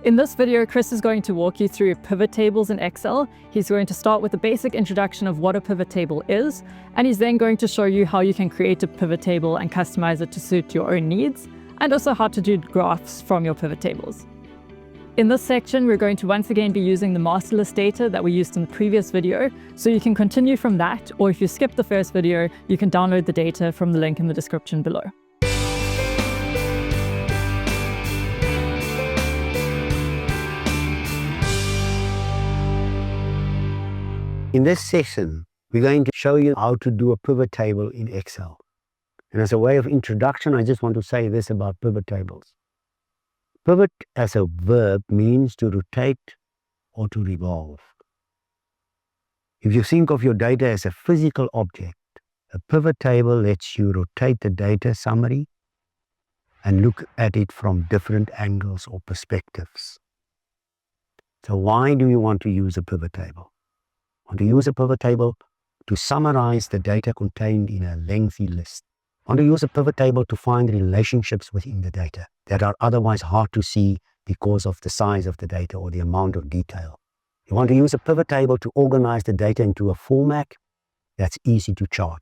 In this video, Chris is going to walk you through pivot tables in Excel. He's going to start with a basic introduction of what a pivot table is, and he's then going to show you how you can create a pivot table and customize it to suit your own needs, and also how to do graphs from your pivot tables. In this section, we're going to once again be using the master list data that we used in the previous video, so you can continue from that, or if you skip the first video, you can download the data from the link in the description below. In this session, we're going to show you how to do a pivot table in Excel. And as a way of introduction, I just want to say this about pivot tables. Pivot as a verb means to rotate or to revolve. If you think of your data as a physical object, a pivot table lets you rotate the data summary and look at it from different angles or perspectives. So why do you want to use a pivot table? Want to use a pivot table to summarize the data contained in a lengthy list. Want to use a pivot table to find relationships within the data that are otherwise hard to see because of the size of the data or the amount of detail. You want to use a pivot table to organize the data into a format that's easy to chart.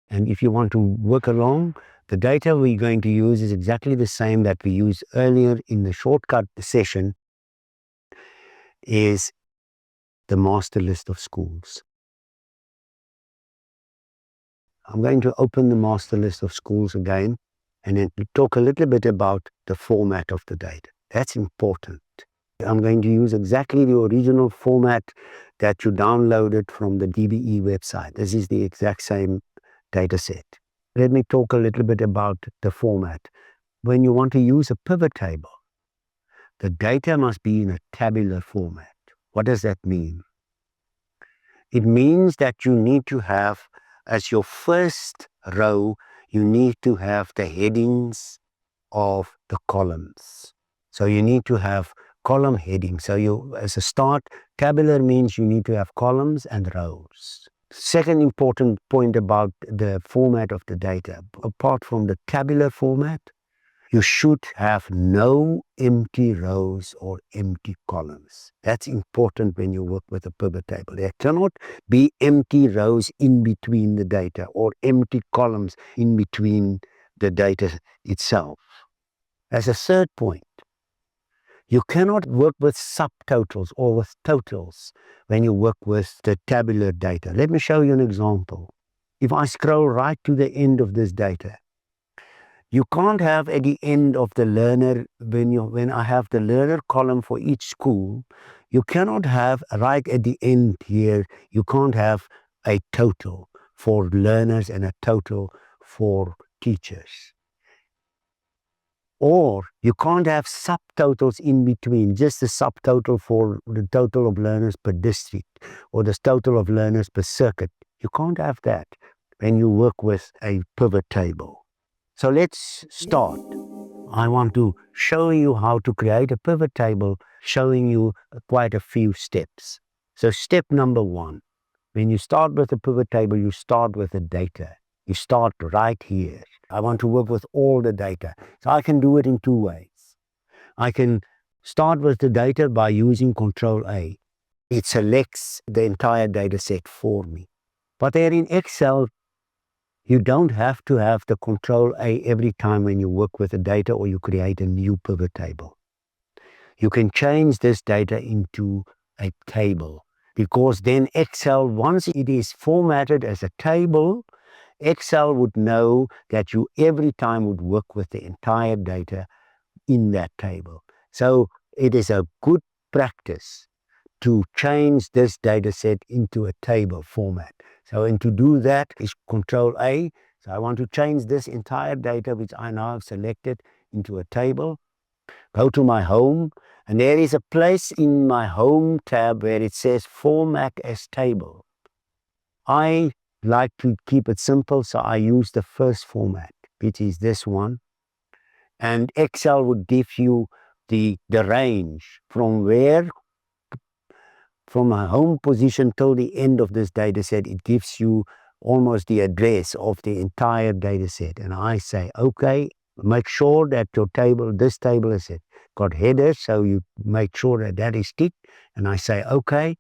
And if you want to work along, the data we're going to use is exactly the same that we used earlier in the shortcut session, is the master list of schools. I'm going to open the master list of schools again and then talk a little bit about the format of the data. That's important. I'm going to use exactly the original format that you downloaded from the DBE website. This is the exact same data set. Let me talk a little bit about the format. When you want to use a pivot table, the data must be in a tabular format. What does that mean? It means that you need to have, as your first row, you need to have the headings of the columns. So you need to have column headings. So you, as a start, tabular means you need to have columns and rows. Second important point about the format of the data, apart from the tabular format, you should have no empty rows or empty columns. That's important when you work with a pivot table. There cannot be empty rows in between the data or empty columns in between the data itself. As a third point, you cannot work with subtotals or with totals when you work with the tabular data. Let me show you an example. If I scroll right to the end of this data, you can't have at the end of the learner, when I have the learner column for each school, you cannot have right at the end here, you can't have a total for learners and a total for teachers. Or you can't have subtotals in between, just the subtotal for the total of learners per district or the total of learners per circuit. You can't have that when you work with a pivot table. So let's start. I want to show you how to create a pivot table, showing you quite a few steps. So step number one, when you start with a pivot table, you start with the data. You start right here. I want to work with all the data. So I can do it in two ways. I can start with the data by using Control A. It selects the entire data set for me. But there in Excel, you don't have to have the Control A every time when you work with the data or you create a new pivot table. You can change this data into a table, because then Excel, once it is formatted as a table, Excel would know that you every time would work with the entire data in that table. So it is a good practice to change this data set into a table format. So, and to do that is Control A. So I want to change this entire data, which I now have selected, into a table. Go to my home, and there is a place in my home tab where it says Format as Table. I like to keep it simple, so I use the first format, which is this one. And Excel would give you the range from where, from my home position till the end of this data set. It gives you almost the address of the entire data set. And I say, okay, make sure that your table, this table is it. got headers, so you make sure that that is ticked, and I say okay.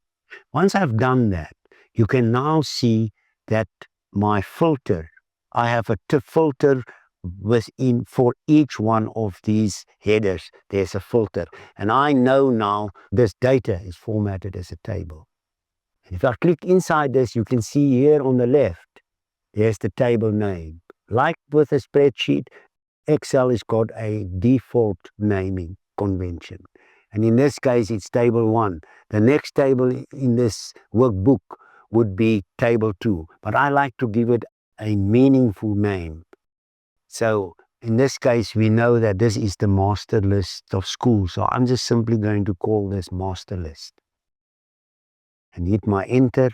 Once I've done that, you can now see that my filter, I have a filter within for each one of these headers. There's a filter, and I know now this data is formatted as a table. If I click inside this, you can see here on the left, there's the table name. Like with a spreadsheet, Excel has got a default naming convention. And in this case, it's table 1. The next table in this workbook would be table 2. But I like to give it a meaningful name. So in this case, we know that this is the master list of schools. So I'm just simply going to call this master list. And hit my enter.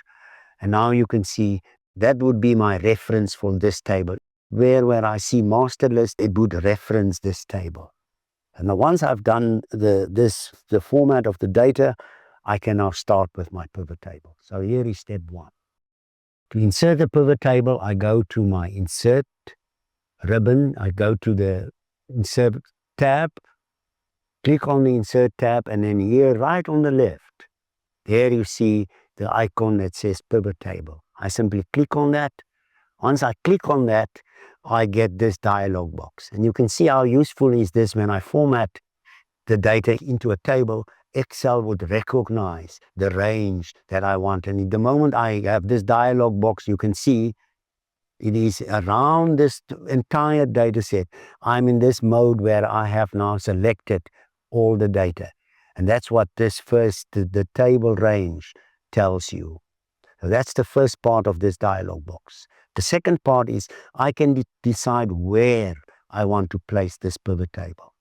And now you can see that would be my reference for this table. Where I see master list, it would reference this table. And now once I've done the format of the data, I can now start with my pivot table. So here is step 1. To insert a pivot table, I go to my insert ribbon. I go to the insert tab, click on the insert tab, and then here right on the left, there you see the icon that says pivot table. I simply click on that. Once I click on that, I get this dialog box. And you can see how useful is this when I format the data into a table. Excel would recognize the range that I want. And the moment I have this dialog box, you can see it is around this entire data set. I'm in this mode where I have now selected all the data. And that's what this first, the table range tells you. So that's the first part of this dialog box. The second part is I can decide where I want to place this pivot table.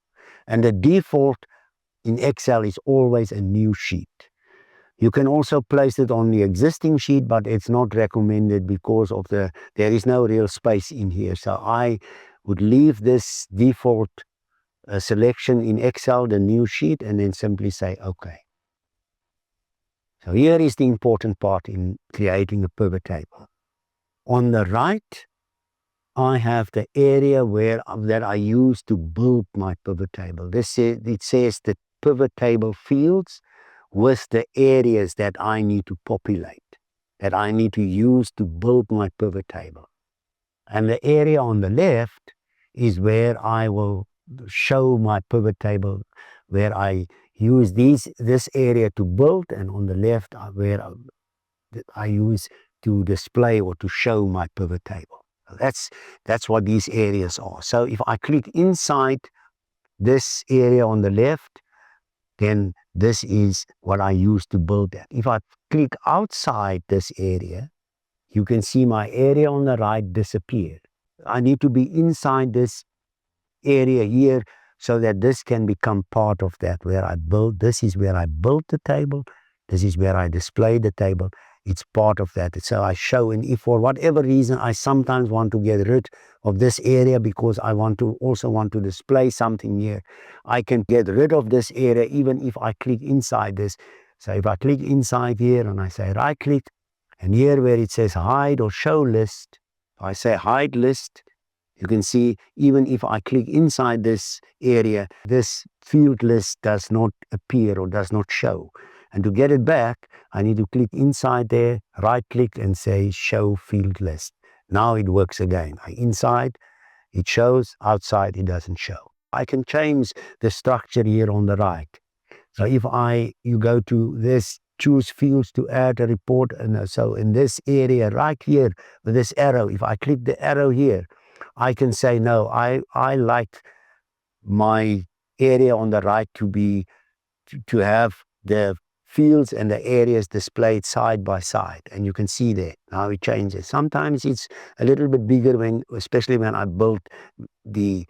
And the default in Excel is always a new sheet. You can also place it on the existing sheet, but it's not recommended because of there is no real space in here. So I would leave this default selection in Excel, the new sheet, and then simply say OK. So here is the important part in creating a pivot table. On the right, I have the area that I use to build my pivot table. It says the pivot table fields with the areas that I need to populate, that I need to use to build my pivot table. And the area on the left is where I will show my pivot table, where I use this area to build, and on the left where I use to display or to show my pivot table. That's what these areas are. So if I click inside this area on the left, then this is what I use to build that. If I click outside this area, you can see my area on the right disappear. I need to be inside this area here so that this can become part of that where I build. This is where I built the table. This is where I display the table. It's part of that. So I show, and if for whatever reason I sometimes want to get rid of this area because I also want to display something here, I can get rid of this area even if I click inside this. So if I click inside here and I say right click, and here where it says hide or show list, I say hide list, you can see even if I click inside this area, this field list does not appear or does not show. And to get it back, I need to click inside there, right click and say show field list. Now it works again. Inside, it shows, outside, it doesn't show. I can change the structure here on the right. So if you go to this, choose fields to add a report, and so in this area right here with this arrow, if I click the arrow here, I can say no, I like my area on the right to have the fields and the areas displayed side by side, and you can see there how it changes. Sometimes it's a little bit bigger especially when I built the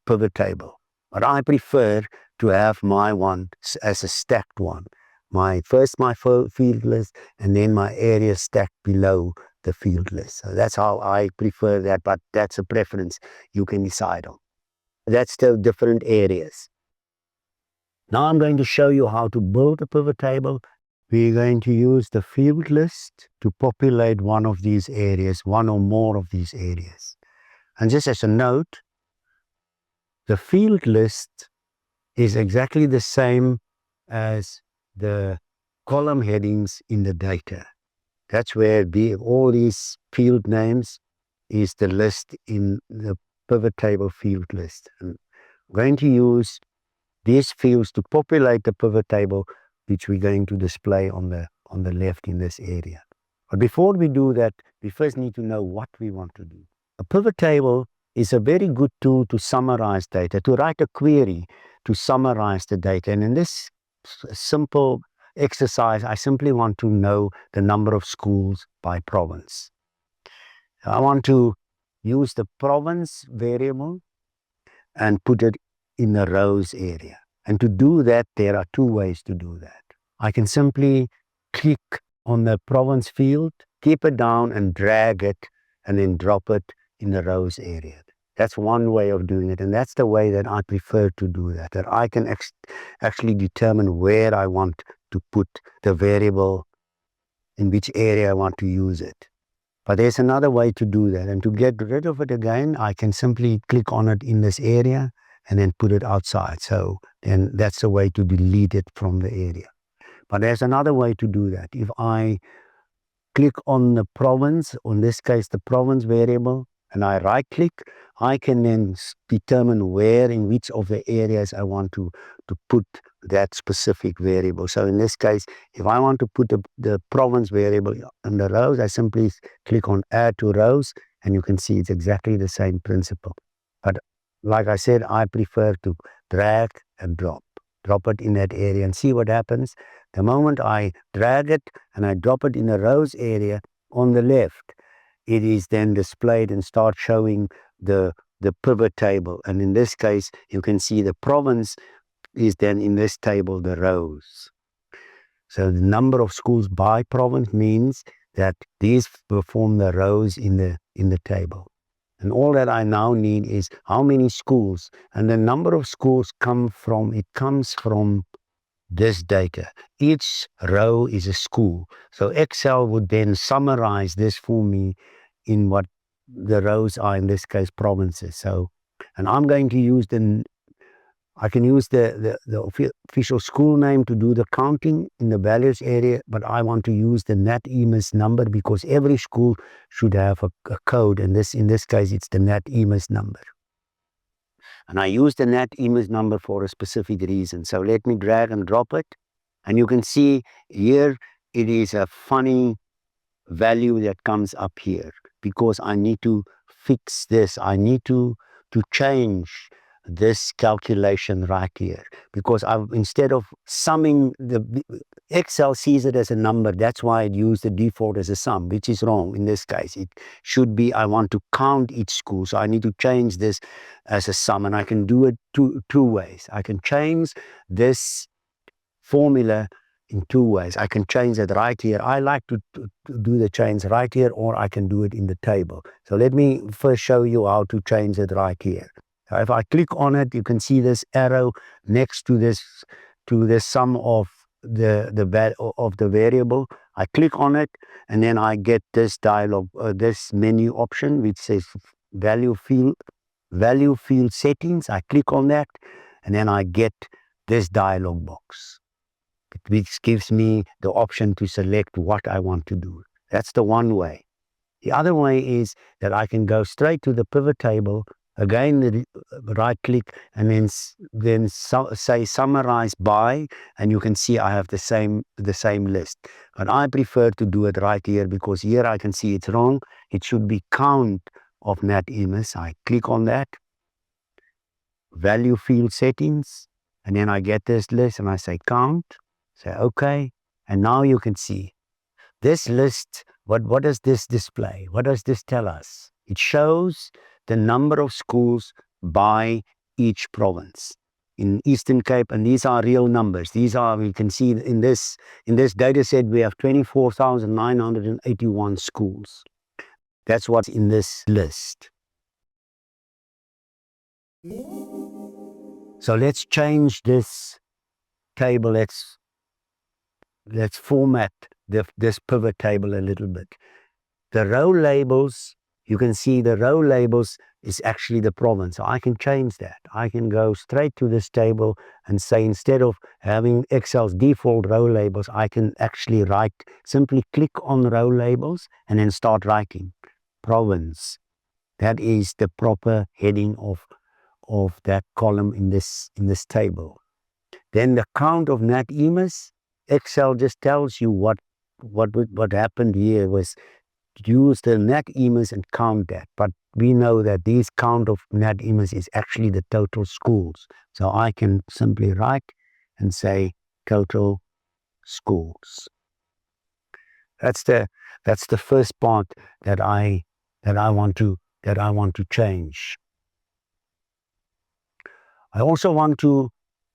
pivot table, but I prefer to have my one as a stacked one. My field list and then my area stacked below the field list. So that's how I prefer that, but that's a preference you can decide on. That's the different areas. Now I'm going to show you how to build a pivot table. We're going to use the field list to populate one of these areas, one or more of these areas. And just as a note, the field list is exactly the same as the column headings in the data. That's where all these field names is the list in the pivot table field list. And I'm going to use these fields to populate the pivot table, which we're going to display on the left in this area. But before we do that, we first need to know what we want to do. A pivot table is a very good tool to summarize data, to write a query to summarize the data. And in this simple exercise, I simply want to know the number of schools by province. I want to use the province variable and put it in the rows area. And to do that, there are two ways to do that. I can simply click on the province field, keep it down and drag it, and then drop it in the rows area. That's one way of doing it, and that's the way that I prefer to do that I can actually determine where I want to put the variable, in which area I want to use it. But there's another way to do that, and to get rid of it again, I can simply click on it in this area and then put it outside. So then that's the way to delete it from the area. But there's another way to do that. If I click on the province, in this case the province variable, and I right click, I can then determine where, in which of the areas I want to put that specific variable. So in this case, if I want to put the province variable in the rows, I simply click on add to rows, and you can see it's exactly the same principle. But like I said, I prefer to drag and drop it in that area and see what happens. The moment I drag it and I drop it in the rows area on the left, it is then displayed and start showing the pivot table. And in this case, you can see the province is then in this table, the rows. So the number of schools by province means that these form the rows in the table. And all that I now need is how many schools, and the number of schools comes from this data. Each row is a school. So Excel would then summarize this for me in what the rows are, in this case provinces. So, and I'm going to use I can use the official school name to do the counting in the values area, but I want to use the NAT EMIS number because every school should have a code, and in this case it's the NAT EMIS number. And I use the NAT EMIS number for a specific reason. So let me drag and drop it, and you can see here it is a funny value that comes up here because I need to fix this. I need to change this calculation right here because instead of summing, the Excel sees it as a number. That's why it used the default as a sum, which is wrong in this case. It should be I want to count each school, so I need to change this as a sum, and I can do it two ways. I can change this formula in two ways. I can change it right here. I like to do the change right here, or I can do it in the table. So let me first show you how to change it right here. If I click on it, you can see this arrow next to this sum of the variable. I click on it, and then I get this dialog, this menu option which says value field settings. I click on that, and then I get this dialog box, which gives me the option to select what I want to do. That's the one way. The other way is that I can go straight to the pivot table, again right click, and then say summarize by, and you can see I have the same list. But I prefer to do it right here because here I can see it's wrong. It should be count of NAT EMIS. I click on that, value field settings, and then I get this list and I say count. Say okay, and now you can see this list. What does this display? What does this tell us? It shows the number of schools by each province in Eastern Cape, and these are real numbers. These are, we can see in this data set we have 24,981 schools. That's what's in this list. So let's change this table. Let's format this pivot table a little bit. The row labels you can see the row labels is actually the province. So I can change that. I can go straight to this table and say, instead of having Excel's default row labels, I can actually write, simply click on row labels and then start writing province. That is the proper heading of that column in this table. Then the count of net emas, Excel just tells you what happened here was use the net emas and count that. But we know that this count of net emas is actually the total schools. So I can simply write and say total schools. That's the first part that I want to change. I also want to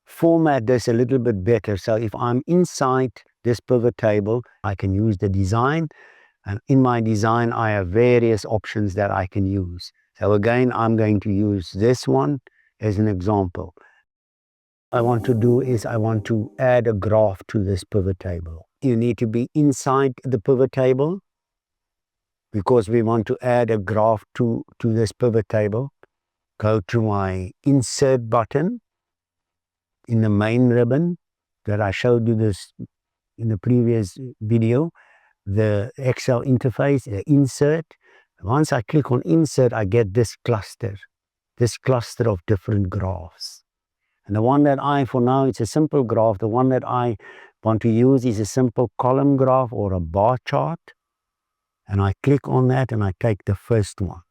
format this a little bit better. So if I'm inside this pivot table, I can use the design. And in my design, I have various options that I can use. So again, I'm going to use this one as an example. What I want to do is I want to add a graph to this pivot table. You need to be inside the pivot table because we want to add a graph to this pivot table. Go to my insert button in the main ribbon that I showed you this in the previous video, the Excel interface, the insert. Once I click on insert, I get this cluster of different graphs. And the one that for now, it's a simple graph. The one that I want to use is a simple column graph or a bar chart. And I click on that and I take the first one.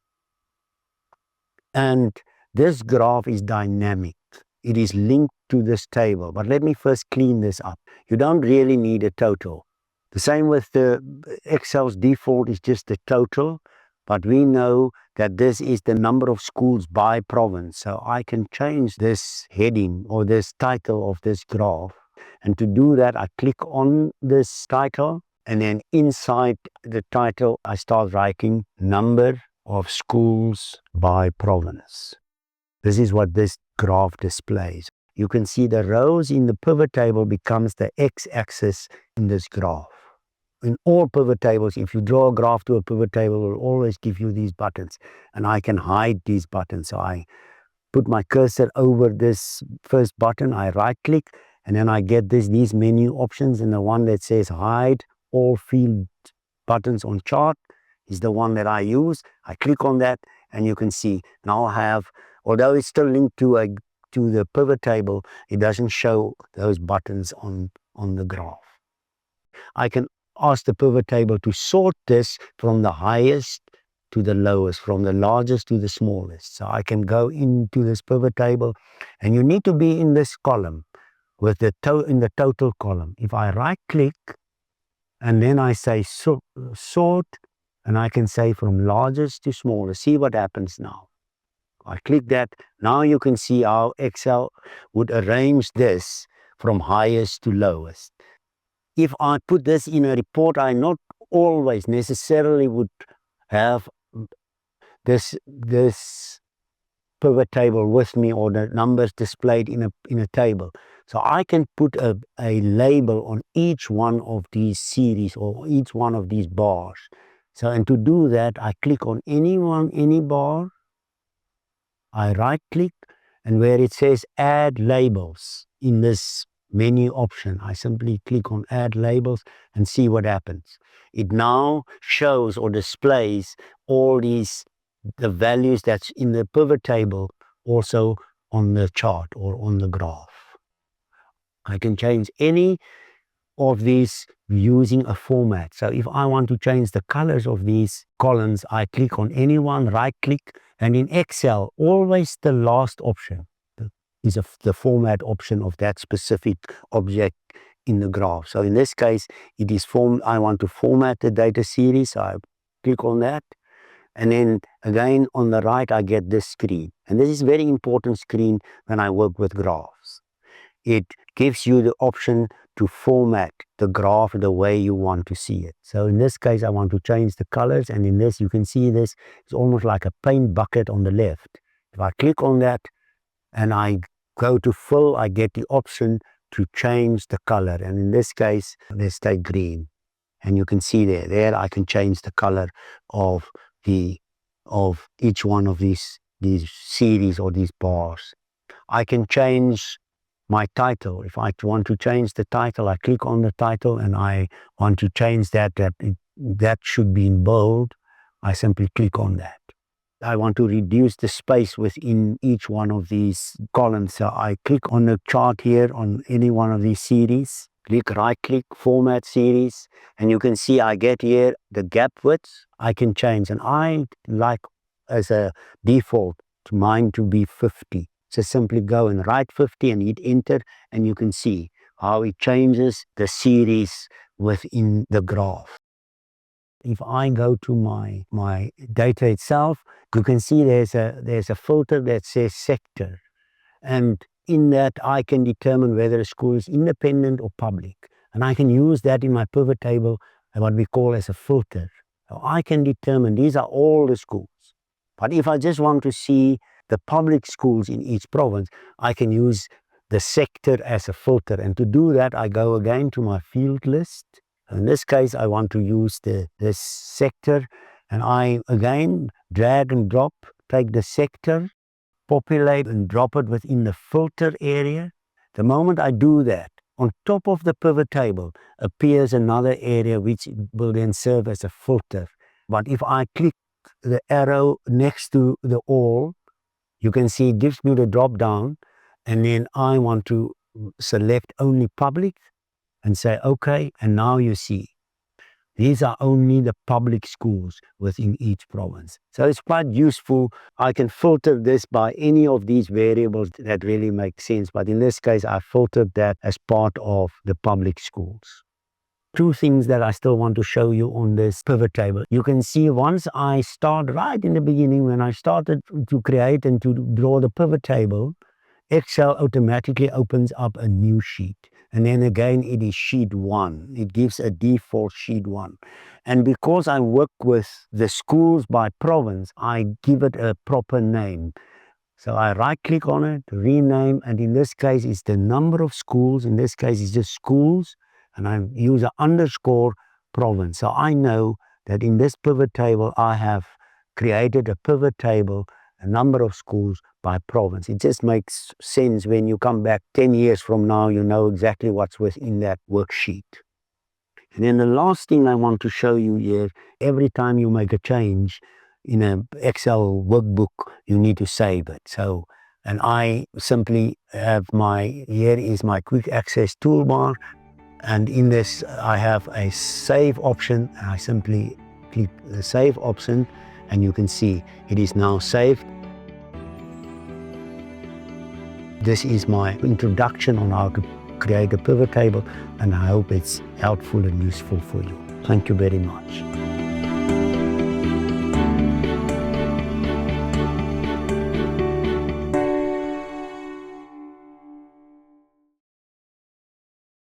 And this graph is dynamic. It is linked to this table. But let me first clean this up. You don't really need a total. The same with the Excel's default is just the total. But we know that this is the number of schools by province. So I can change this heading or this title of this graph. And to do that, I click on this title. And then inside the title, I start writing number of schools by province. This is what this graph displays. You can see the rows in the pivot table becomes the x-axis in this graph. In all pivot tables, if you draw a graph to a pivot table, it will always give you these buttons. And I can hide these buttons. So I put my cursor over this first button, I right click, and then I get these menu options. And the one that says hide all field buttons on chart is the one that I use. I click on that and you can see now I have, although it's still linked to the pivot table, it doesn't show those buttons on the graph. I can ask the pivot table to sort this from the highest to the lowest, from the largest to the smallest. So I can go into this pivot table and you need to be in this column with in the total column. If I right click and then I say sort, and I can say from largest to smallest. See what happens now. I click that. Now you can see how Excel would arrange this from highest to lowest. If I put this in a report, I not always necessarily would have this pivot table with me or the numbers displayed in a table. So I can put a label on each one of these series or each one of these bars. So, and to do that, I click on any bar, I right click, and where it says add labels in this menu option, I simply click on add labels and see what happens. It now shows or displays all the values that's in the pivot table also on the chart or on the graph. I can change any of these using a format. So if I want to change the colors of these columns, I click on any one, right click, and in Excel, always the last option is the format option of that specific object in the graph. So in this case, it is I want to format the data series. So I click on that. And then again, on the right, I get this screen. And this is a very important screen when I work with graphs. It gives you the option to format the graph the way you want to see it. So in this case, I want to change the colors. And in this, you can see this is almost like a paint bucket on the left. If I click on that and I go to fill, I get the option to change the color. And in this case, let's take green. And you can see there I can change the color of the of each one of these series or these bars. I can change my title. If I want to change the title, I click on the title and I want to change that should be in bold. I simply click on that. I want to reduce the space within each one of these columns. So I click on the chart here on any one of these series, right click, format series, and you can see I get here the gap width I can change. And I like as a default mine to be 50. So simply go and write 50 and hit enter, and you can see how it changes the series within the graph. If I go to my data itself, you can see there's a filter that says sector. And in that, I can determine whether a school is independent or public. And I can use that in my pivot table, what we call as a filter. So I can determine these are all the schools. But if I just want to see the public schools in each province, I can use the sector as a filter. And to do that, I go again to my field list. In this case, I want to use this sector, and I again drag and drop, take the sector, populate and drop it within the filter area. The moment I do that, on top of the pivot table appears another area which will then serve as a filter. But if I click the arrow next to the all, you can see it gives me the drop down, and then I want to select only public and say okay, and now you see these are only the public schools within each province. So it's quite useful. I can filter this by any of these variables that really make sense. But in this case, I filtered that as part of the public schools. Two things that I still want to show you on this pivot table. You can see once I start right in the beginning, when I started to create and to draw the pivot table, Excel automatically opens up a new sheet. And then again, it is sheet 1. It gives a default sheet 1. And because I work with the schools by province, I give it a proper name. So I right click on it, rename, and in this case, it's the number of schools. In this case, it's just schools. And I use an underscore province. So I know that in this pivot table, I have created a pivot table, a number of schools by province. It just makes sense when you come back 10 years from now, you know exactly what's within that worksheet. And then the last thing I want to show you here, every time you make a change in an Excel workbook, you need to save it. So, and I simply have here is my quick access toolbar. And in this, I have a save option. And I simply click the save option, and you can see it is now saved. This is my introduction on how to create a pivot table, and I hope it's helpful and useful for you. Thank you very much.